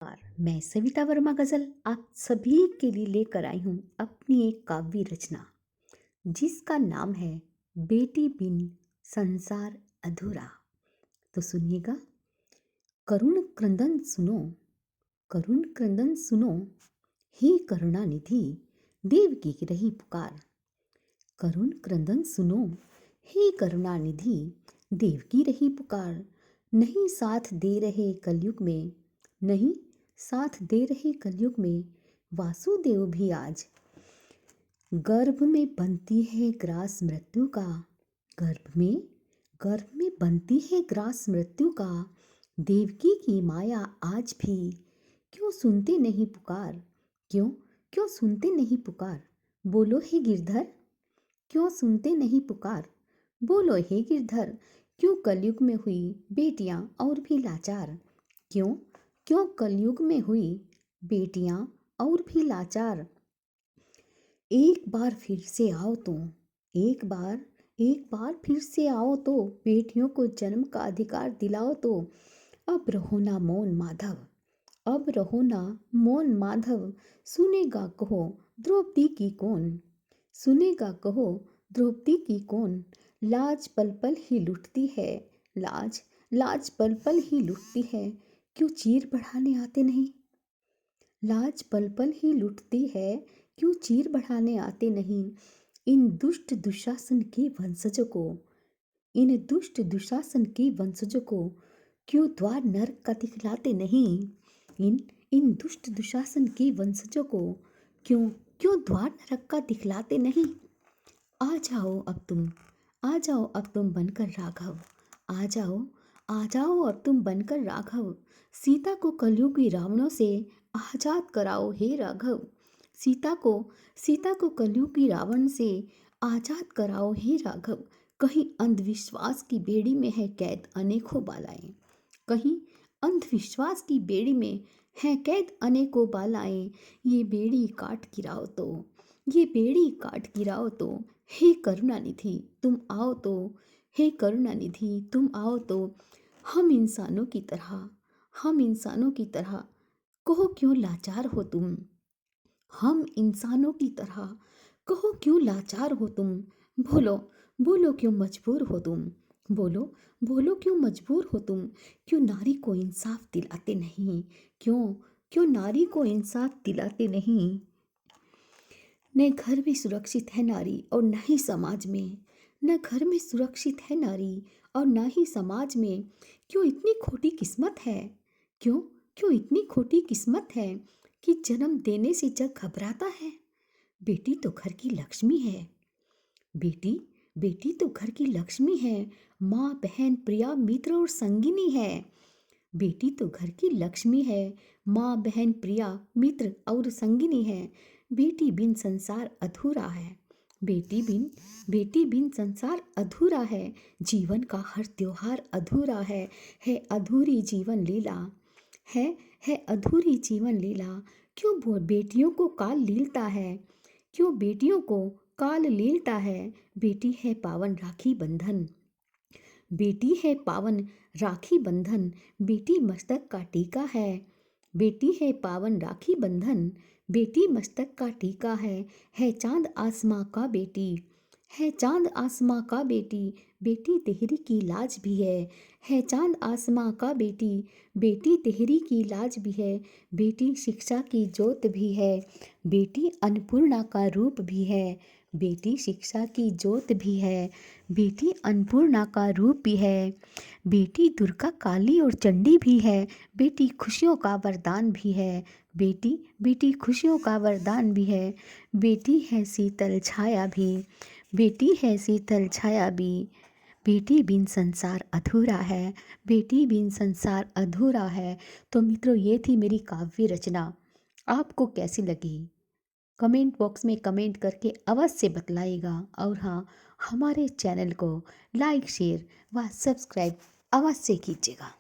मैं सविता वर्मा गजल आप सभी के लिए लेकर आई हूँ अपनी एक काव्य रचना जिसका नाम है बेटी बिन संसार अधूरा। तो सुनिएगा। करुण क्रंदन सुनो, करुण क्रंदन सुनो, हे करुणा निधि देव की रही पुकार। करुण क्रंदन सुनो, हे करुणा निधि देव की रही पुकार। नहीं साथ दे रहे कलयुग में, नहीं साथ दे रहे कलयुग में वासुदेव भी आज। गर्भ में बनती है ग्रास मृत्यु का, गर्भ में बनती है ग्रास मृत्यु का। देवकी की माया आज भी क्यों सुनते नहीं पुकार, क्यों क्यों सुनते नहीं पुकार। बोलो हे गिरधर, क्यों सुनते नहीं पुकार। बोलो हे गिरधर, क्यों कलयुग में हुई बेटियां और भी लाचार। क्यों क्यों कलयुग में हुई बेटियां और भी लाचार। एक बार फिर से आओ तो, एक बार फिर से आओ तो बेटियों को जन्म का अधिकार दिलाओ तो। अब रहो ना मौन माधव, अब रहो ना मौन माधव। सुनेगा कहो द्रौपदी की कौन, सुनेगा कहो द्रौपदी की कौन। लाज पल पल ही लुटती है, लाज लाज पल पल ही लुटती है। क्यों चीर बढ़ाने आते नहीं, लाज पल पल ही लुटती है। क्यों चीर बढ़ाने आते नहीं। इन दुष्ट दुशासन के वंशजों को, इन दुष्ट दुशासन के वंशजों को क्यों द्वार नरक का दिखलाते नहीं। इन इन दुष्ट दुशासन के वंशजों को क्यों क्यों द्वार नरक का दिखलाते नहीं। आ जाओ अब तुम, आ जाओ अब तुम बनकर राघव, आ जाओ आ जाओ अब तुम बनकर राघव। सीता को कलयुगी रावणों से आजाद कराओ हे राघव। सीता को कलयुगी रावण से आजाद कराओ हे राघव। कहीं अंधविश्वास की बेड़ी में है कैद अनेकों बालाएं, कहीं अंधविश्वास की बेड़ी में है कैद अनेकों बालाएं। ये बेड़ी काट गिराओ तो, ये बेड़ी काट गिराओ तो। हे करुणानिधि तुम आओ तो, हे करुणानिधि तुम आओ तो। हम इंसानों की तरह, हम इंसानों की तरह कहो क्यों लाचार हो तुम। हम इंसानों की तरह कहो क्यों लाचार हो तुम। बोलो बोलो क्यों मजबूर हो तुम, बोलो बोलो क्यों मजबूर हो तुम। क्यों नारी को इंसाफ दिलाते नहीं, क्यों क्यों नारी को इंसाफ दिलाते नहीं। न घर में सुरक्षित है नारी और न ही समाज में, न घर में सुरक्षित है नारी और न ही समाज में। क्यों इतनी खोटी किस्मत है, क्यों क्यों इतनी खोटी किस्मत है कि जन्म देने से जग घबराता है। बेटी तो घर की लक्ष्मी है, बेटी बेटी तो घर की लक्ष्मी है। माँ बहन प्रिया मित्र और संगिनी है। बेटी तो घर की लक्ष्मी है, माँ बहन प्रिया मित्र और संगिनी है। बेटी बिन संसार अधूरा है, बेटी बिन संसार अधूरा है। जीवन का हर त्योहार अधूरा है अधूरी जीवन लीला, है अधूरी जीवन लीला। क्यों बेटियों को काल लीलता है, क्यों बेटियों को काल लीलता है। बेटी है पावन राखी बंधन, बेटी है पावन राखी बंधन। बेटी मस्तक का टीका है, बेटी है पावन राखी बंधन। बेटी मस्तक का टीका है चांद आसमां का बेटी, है चांद आसमां का बेटी। बेटी तेहरी की लाज भी है चांद आसमां का बेटी। बेटी तेहरी की लाज भी है, बेटी शिक्षा की ज्योत भी है। बेटी अन्नपूर्णा का रूप भी है, बेटी शिक्षा की ज्योत भी है। बेटी अन्नपूर्णा का रूप भी है, बेटी दुर्गा काली और चंडी भी है। बेटी खुशियों का वरदान भी है, बेटी खुशियों का वरदान भी है। बेटी है शीतल छाया भी, बेटी है शीतल छाया भी। बेटी बिन संसार अधूरा है, बेटी बिन संसार अधूरा है। तो मित्रों, ये थी मेरी काव्य रचना। आपको कैसी लगी कमेंट बॉक्स में कमेंट करके अवश्य बतलाइएगा। और हाँ, हमारे चैनल को लाइक शेयर व सब्सक्राइब अवश्य कीजिएगा।